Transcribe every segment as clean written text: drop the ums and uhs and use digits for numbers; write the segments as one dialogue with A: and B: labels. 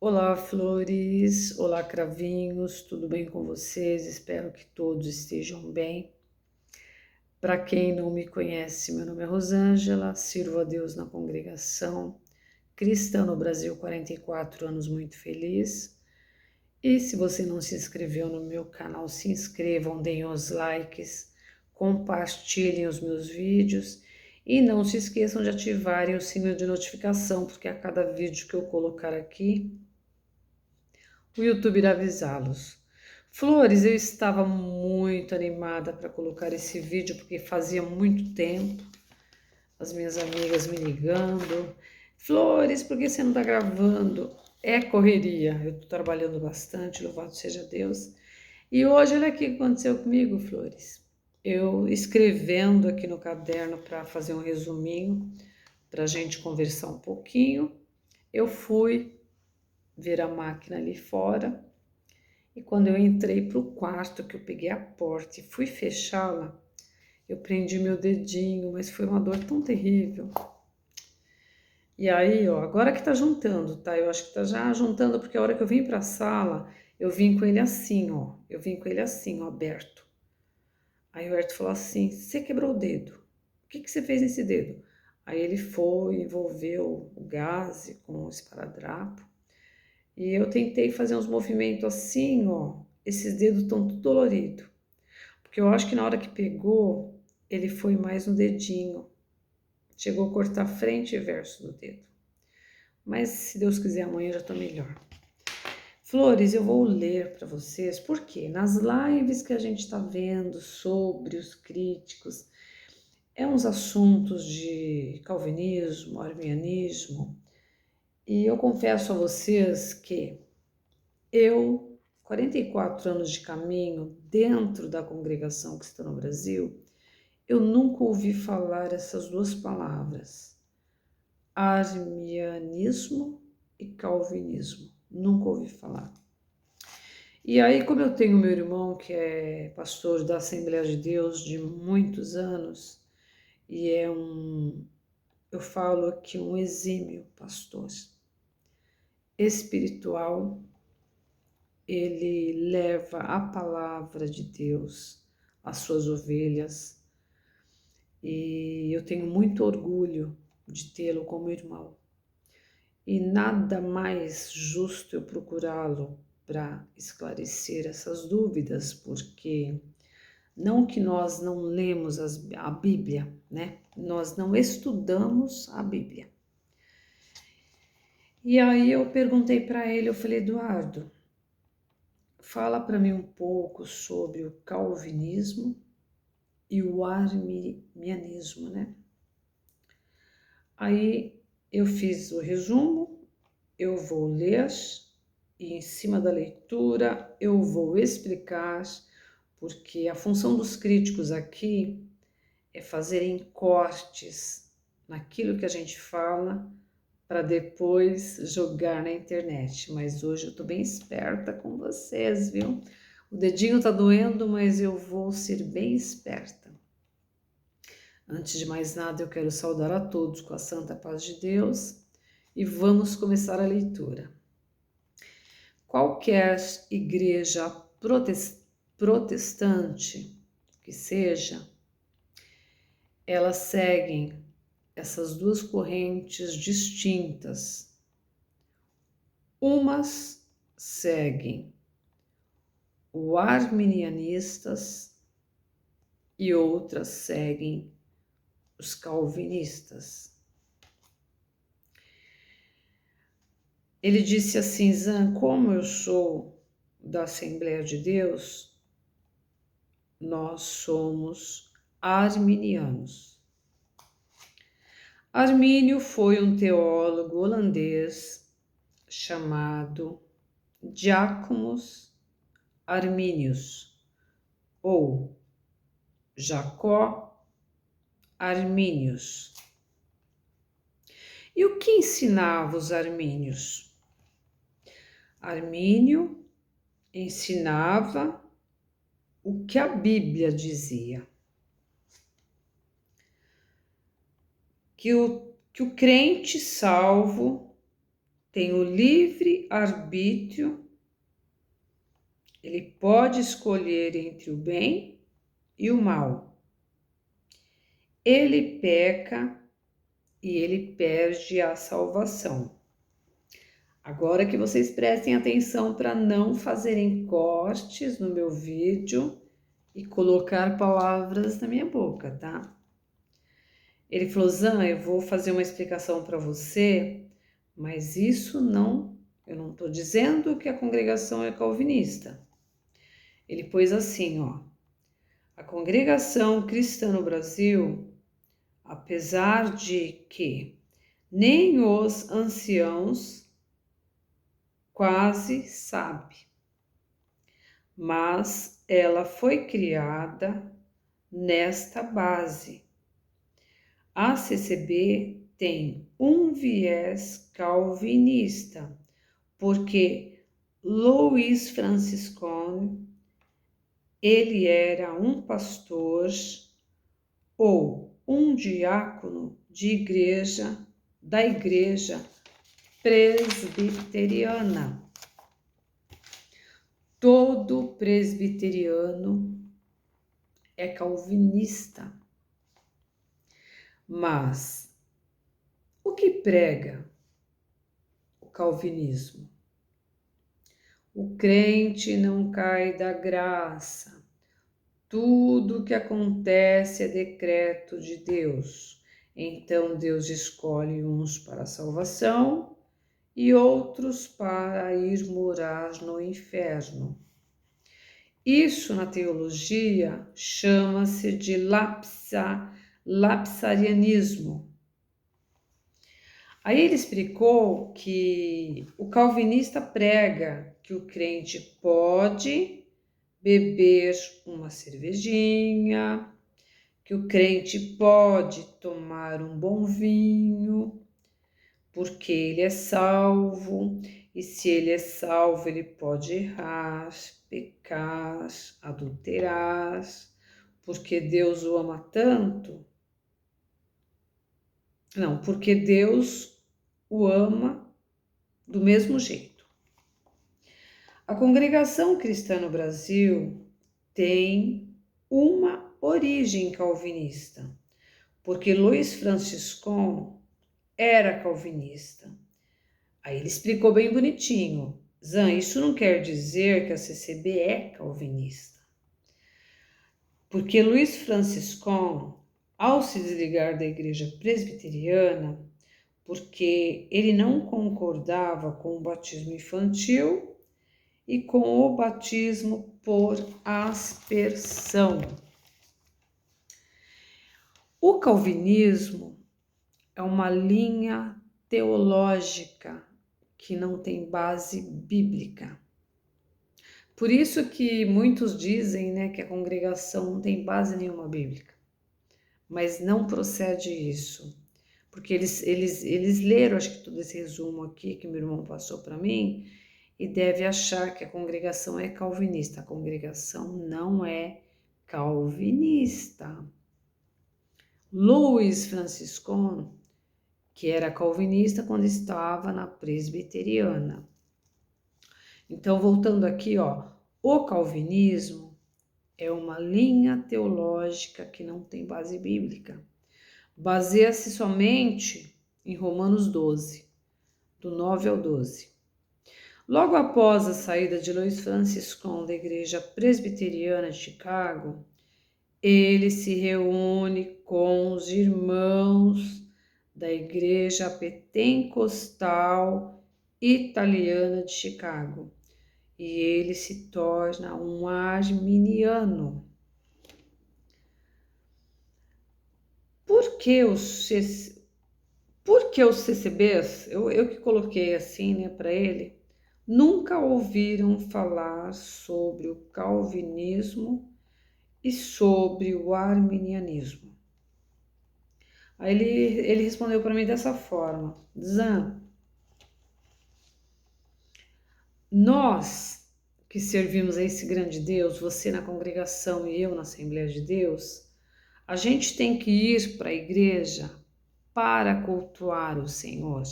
A: Olá, flores! Olá, cravinhos! Tudo bem com vocês? Espero que todos estejam bem. Para quem não me conhece, meu nome é Rosângela, sirvo a Deus na congregação cristã no Brasil, 44 anos, muito feliz. E se você não se inscreveu no meu canal, se inscrevam, deem os likes, compartilhem os meus vídeos e não se esqueçam de ativarem o sininho de notificação, porque a cada vídeo que eu colocar aqui, o YouTube irá avisá-los. Flores, eu estava muito animada para colocar esse vídeo porque fazia muito tempo, as minhas amigas me ligando. Flores, por que você não está gravando? É correria, eu estou trabalhando bastante, louvado seja Deus. E hoje, olha aqui o que aconteceu comigo, Flores. Eu escrevendo aqui no caderno para fazer um resuminho, para a gente conversar um pouquinho, eu fui ver a máquina ali fora. E quando eu entrei para o quarto, que eu peguei a porta e fui fechá-la, eu prendi meu dedinho, mas foi uma dor tão terrível. E aí, ó, agora que tá juntando, tá? Eu acho que tá já juntando, porque a hora que eu vim para a sala, eu vim com ele assim, ó. Eu vim com ele assim, ó, aberto. Aí o Herto falou assim: você quebrou o dedo. O que você fez nesse dedo? Aí ele foi, envolveu o gaze com o esparadrapo. E eu tentei fazer uns movimentos assim, ó. Esses dedos estão tudo doloridos. Porque eu acho que na hora que pegou, ele foi mais no dedinho. Chegou a cortar frente e verso do dedo. Mas se Deus quiser, amanhã eu já tô melhor. Flores, eu vou ler para vocês, porque nas lives que a gente está vendo sobre os críticos, é uns assuntos de calvinismo, arminianismo, e eu confesso a vocês que eu, 44 anos de caminho dentro da congregação que está no Brasil, eu nunca ouvi falar essas duas palavras, arminianismo e calvinismo. Nunca ouvi falar. E aí, como eu tenho meu irmão que é pastor da Assembleia de Deus de muitos anos, e eu falo aqui, um exímio pastor espiritual, ele leva a palavra de Deus às suas ovelhas, e eu tenho muito orgulho de tê-lo como irmão. E nada mais justo eu procurá-lo para esclarecer essas dúvidas, porque não que nós não lemos a Bíblia, né? Nós não estudamos a Bíblia. E aí eu perguntei para ele, eu falei: Eduardo, fala para mim um pouco sobre o calvinismo e o arminianismo, né? Aí eu fiz o resumo, eu vou ler e em cima da leitura eu vou explicar, porque a função dos críticos aqui é fazerem cortes naquilo que a gente fala para depois jogar na internet. Mas hoje eu tô bem esperta com vocês, viu? O dedinho tá doendo, mas eu vou ser bem esperta. Antes de mais nada, eu quero saudar a todos com a santa paz de Deus e vamos começar a leitura. Qualquer igreja protestante que seja, elas seguem essas duas correntes distintas. Umas seguem o arminianistas e outras seguem os calvinistas. Ele disse assim: Zan, como eu sou da Assembleia de Deus, nós somos arminianos. Armínio foi um teólogo holandês chamado Jacobus Arminius, ou Jacó Arminius. E o que ensinava os armínios? Armínio ensinava o que a Bíblia dizia. Que o crente salvo tem o livre arbítrio, ele pode escolher entre o bem e o mal. Ele peca e ele perde a salvação. Agora que vocês prestem atenção para não fazerem cortes no meu vídeo e colocar palavras na minha boca, tá? Ele falou, Zan, eu vou fazer uma explicação para você, mas isso não, eu não estou dizendo que a congregação é calvinista. Ele pôs assim, ó, a congregação cristã no Brasil, apesar de que nem os anciãos quase sabem, mas ela foi criada nesta base. A CCB tem um viés calvinista, porque Louis Franciscone, ele era um pastor ou um diácono de igreja, da igreja presbiteriana. Todo presbiteriano é calvinista. Mas o que prega o calvinismo? O crente não cai da graça. Tudo que acontece é decreto de Deus. Então Deus escolhe uns para a salvação e outros para ir morar no inferno. Isso na teologia chama-se de lapsarianismo. Aí ele explicou que o calvinista prega que o crente pode beber uma cervejinha, que o crente pode tomar um bom vinho, porque ele é salvo, e se ele é salvo, ele pode errar, pecar, adulterar, porque Deus o ama tanto. Não, porque Deus o ama do mesmo jeito. A congregação cristã no Brasil tem uma origem calvinista, porque Luiz Franciscon era calvinista. Aí ele explicou bem bonitinho. Zan, isso não quer dizer que a CCB é calvinista. Porque Luiz Franciscon, ao se desligar da igreja presbiteriana, porque ele não concordava com o batismo infantil e com o batismo por aspersão. O calvinismo é uma linha teológica que não tem base bíblica. Por isso que muitos dizem, né, que a congregação não tem base nenhuma bíblica. Mas não procede isso. Porque eles leram, acho que todo esse resumo aqui que meu irmão passou para mim, e deve achar que a congregação é calvinista. A congregação não é calvinista. Louis Franciscon, que era calvinista quando estava na presbiteriana. Então, voltando aqui, ó, o calvinismo é uma linha teológica que não tem base bíblica. Baseia-se somente em Romanos 12, do 9 ao 12. Logo após a saída de Louis Franciscon da Igreja Presbiteriana de Chicago, ele se reúne com os irmãos da Igreja Pentecostal Italiana de Chicago e ele se torna um arminiano. Por que os CCBs, eu que coloquei assim, né, para ele, nunca ouviram falar sobre o calvinismo e sobre o arminianismo? Aí ele respondeu para mim dessa forma: Zan, nós que servimos a esse grande Deus, você na congregação e eu na Assembleia de Deus, a gente tem que ir para a igreja para cultuar o Senhor,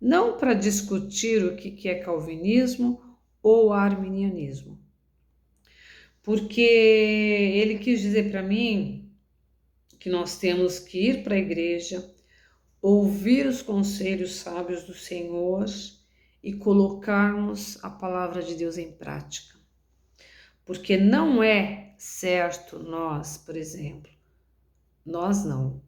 A: não para discutir o que é calvinismo ou arminianismo, porque ele quis dizer para mim que nós temos que ir para a igreja, ouvir os conselhos sábios do Senhor e colocarmos a palavra de Deus em prática. Porque não é certo nós, por exemplo, nós não.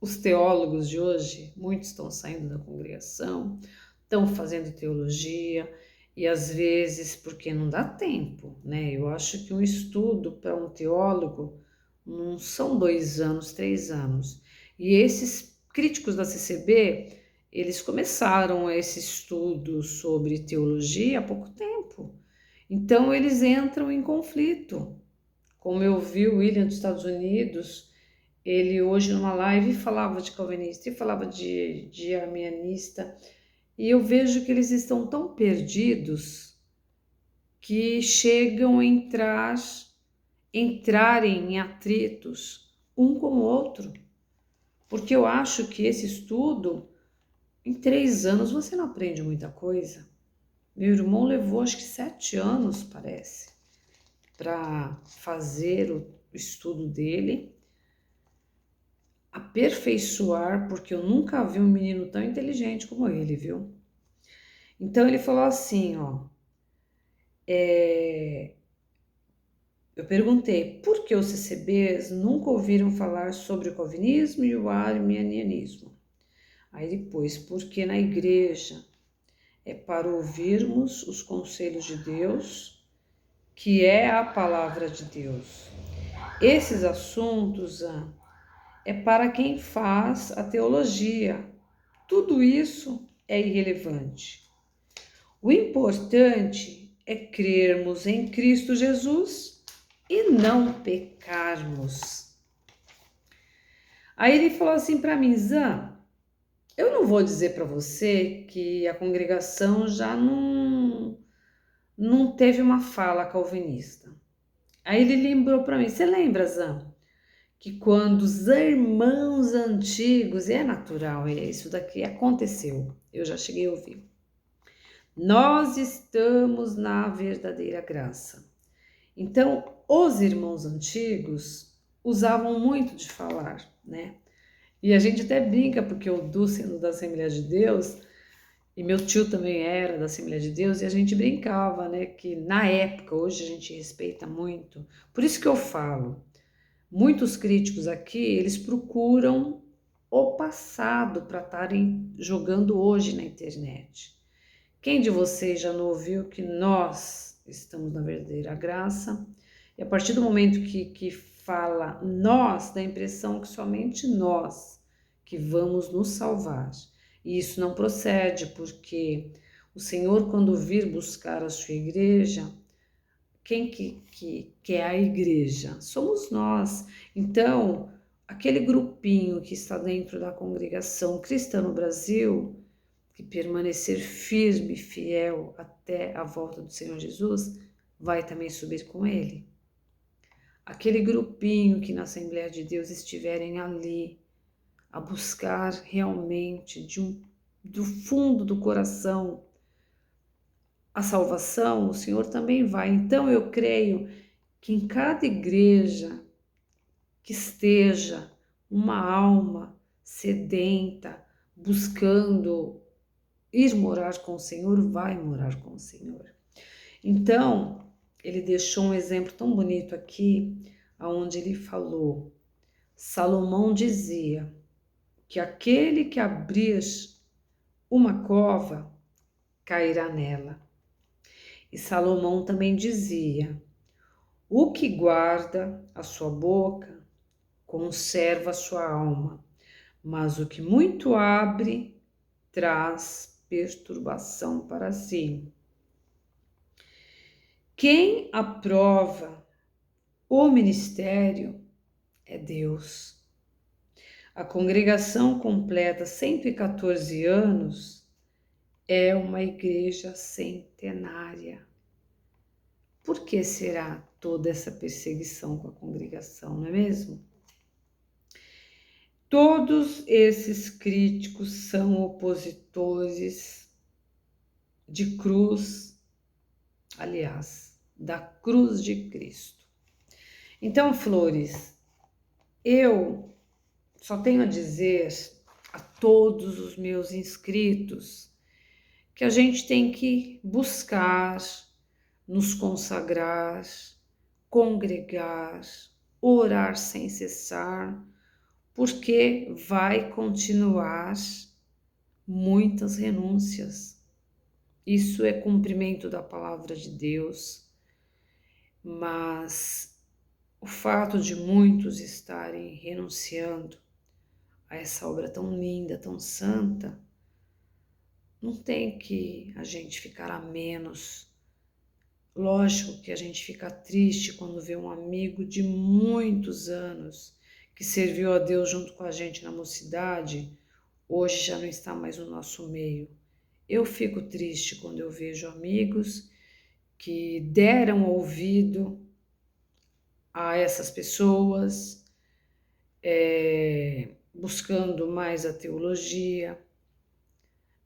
A: Os teólogos de hoje, muitos estão saindo da congregação, estão fazendo teologia e às vezes porque não dá tempo, né? Eu acho que um estudo para um teólogo não são 2 anos, 3 anos. E esses críticos da CCB, eles começaram esse estudo sobre teologia há pouco tempo. Então eles entram em conflito. Como eu vi o William dos Estados Unidos, ele hoje numa live falava de calvinista e falava de arminianista, e eu vejo que eles estão tão perdidos que chegam a entrarem em atritos um com o outro, porque eu acho que esse estudo, em 3 anos você não aprende muita coisa. Meu irmão levou acho que 7 anos, parece, para fazer o estudo dele, aperfeiçoar, porque eu nunca vi um menino tão inteligente como ele, viu? Então ele falou assim, ó, eu perguntei por que os CCBs nunca ouviram falar sobre o calvinismo e o arminianismo. Aí depois, porque na igreja é para ouvirmos os conselhos de Deus, que é a palavra de Deus. Esses assuntos é para quem faz a teologia. Tudo isso é irrelevante. O importante é crermos em Cristo Jesus e não pecarmos. Aí ele falou assim para mim, Zan, eu não vou dizer para você que a congregação já não teve uma fala calvinista. Aí ele lembrou para mim, você lembra, Zan, que quando os irmãos antigos, é natural, isso daqui aconteceu, eu já cheguei a ouvir. Nós estamos na verdadeira graça. Então, os irmãos antigos usavam muito de falar, né? E a gente até brinca, porque o Du, sendo da Assembleia de Deus, e meu tio também era da Assembleia de Deus, e a gente brincava, né? Que na época, hoje a gente respeita muito. Por isso que eu falo, muitos críticos aqui, eles procuram o passado para estarem jogando hoje na internet. Quem de vocês já não ouviu que nós estamos na verdadeira graça? E a partir do momento que fala nós, dá a impressão que somente nós que vamos nos salvar. E isso não procede, porque o Senhor, quando vir buscar a sua igreja, quem que é a igreja? Somos nós. Então, aquele grupinho que está dentro da congregação cristã no Brasil, que permanecer firme e fiel até a volta do Senhor Jesus, vai também subir com ele. Aquele grupinho que na Assembleia de Deus estiverem ali a buscar realmente do fundo do coração a salvação, o Senhor também vai. Então eu creio que em cada igreja que esteja uma alma sedenta, buscando ir morar com o Senhor, vai morar com o Senhor. Então, ele deixou um exemplo tão bonito aqui, onde ele falou, Salomão dizia que aquele que abrir uma cova cairá nela. E Salomão também dizia, o que guarda a sua boca conserva a sua alma, mas o que muito abre traz perturbação para si. Quem aprova o ministério é Deus. A congregação completa 114 anos, é uma igreja centenária. Por que será toda essa perseguição com a congregação, não é mesmo? Todos esses críticos são opositores de cruz, aliás, da cruz de Cristo. Então, Flores, eu só tenho a dizer a todos os meus inscritos que a gente tem que buscar, nos consagrar, congregar, orar sem cessar, porque vai continuar muitas renúncias. Isso é cumprimento da palavra de Deus, mas o fato de muitos estarem renunciando a essa obra tão linda, tão santa, não tem que a gente ficar a menos. Lógico que a gente fica triste quando vê um amigo de muitos anos que serviu a Deus junto com a gente na mocidade, hoje já não está mais no nosso meio. Eu fico triste quando eu vejo amigos que deram ouvido a essas pessoas, buscando mais a teologia.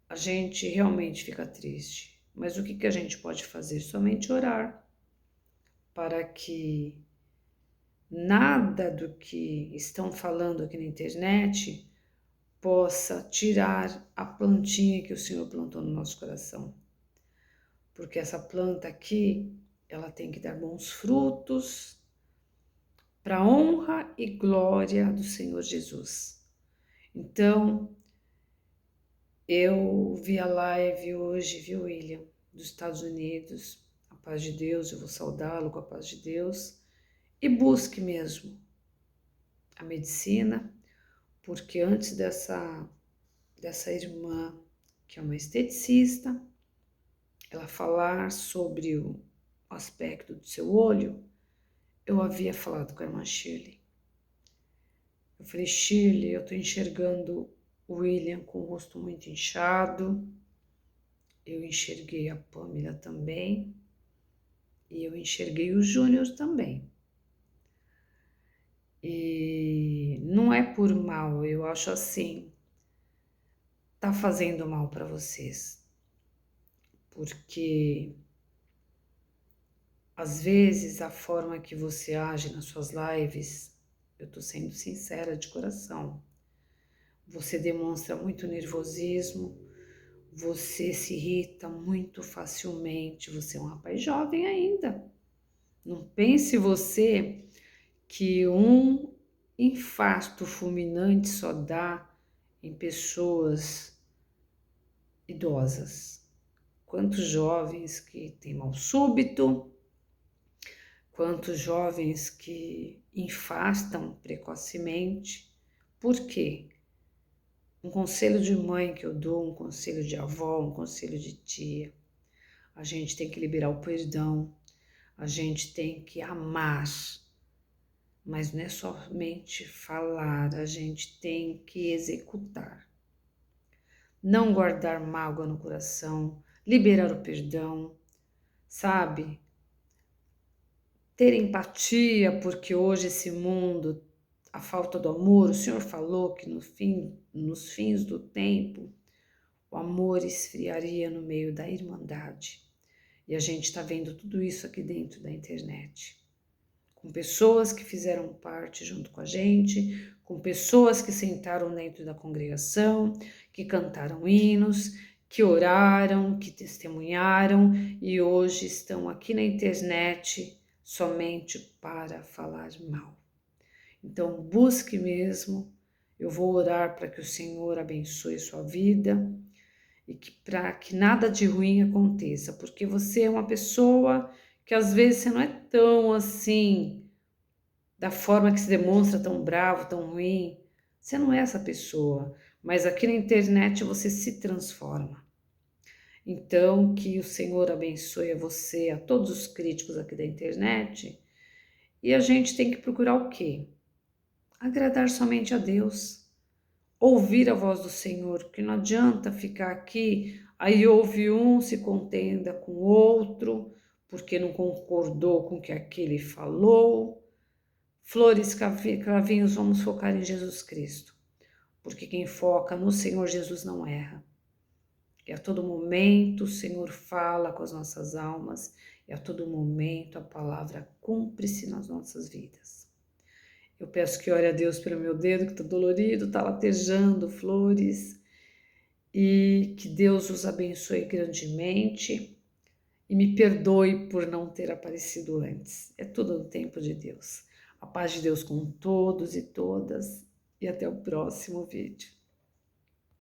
A: A gente realmente fica triste. Mas o que a gente pode fazer? Somente orar para que nada do que estão falando aqui na internet possa tirar a plantinha que o Senhor plantou no nosso coração. Porque essa planta aqui, ela tem que dar bons frutos para a honra e glória do Senhor Jesus. Então, eu vi a live hoje, viu, William, dos Estados Unidos. A paz de Deus, eu vou saudá-lo com a paz de Deus. E busque mesmo a medicina, porque antes dessa irmã, que é uma esteticista, ela falar sobre o aspecto do seu olho, eu havia falado com a irmã Shirley. Eu falei, Shirley, eu tô enxergando o William com o rosto muito inchado, eu enxerguei a Pamela também, e eu enxerguei o Júnior também. E não é por mal, eu acho assim, tá fazendo mal para vocês, porque às vezes a forma que você age nas suas lives, eu tô sendo sincera de coração, você demonstra muito nervosismo, você se irrita muito facilmente, você é um rapaz jovem ainda. Não pense você que um infarto fulminante só dá em pessoas idosas. Quantos jovens que têm mal súbito, quantos jovens que infartam precocemente. Por quê? Um conselho de mãe que eu dou, um conselho de avó, um conselho de tia. A gente tem que liberar o perdão, a gente tem que amar, mas não é somente falar, a gente tem que executar. Não guardar mágoa no coração, liberar o perdão, sabe? Ter empatia, porque hoje esse mundo, a falta do amor, o Senhor falou que nos fins do tempo, o amor esfriaria no meio da irmandade. E a gente está vendo tudo isso aqui dentro da internet. Com pessoas que fizeram parte junto com a gente, com pessoas que sentaram dentro da congregação, que cantaram hinos, que oraram, que testemunharam e hoje estão aqui na internet somente para falar mal. Então busque mesmo, eu vou orar para que o Senhor abençoe sua vida e que para que nada de ruim aconteça, porque você é uma pessoa que às vezes você não é tão assim, da forma que se demonstra tão bravo, tão ruim. Você não é essa pessoa, mas aqui na internet você se transforma. Então, que o Senhor abençoe a você, a todos os críticos aqui da internet. E a gente tem que procurar o quê? Agradar somente a Deus. Ouvir a voz do Senhor, porque não adianta ficar aqui, aí ouve um, se contenda com o outro, porque não concordou com o que aquele falou. Flores, cravinhos, vamos focar em Jesus Cristo. porque quem foca no Senhor Jesus não erra. E a todo momento o Senhor fala com as nossas almas, e a todo momento a palavra cumpre-se nas nossas vidas. Eu peço que ore a Deus pelo meu dedo que está dolorido, está latejando flores, e que Deus os abençoe grandemente e me perdoe por não ter aparecido antes. É tudo no tempo de Deus. A paz de Deus com todos e todas, e até o próximo vídeo.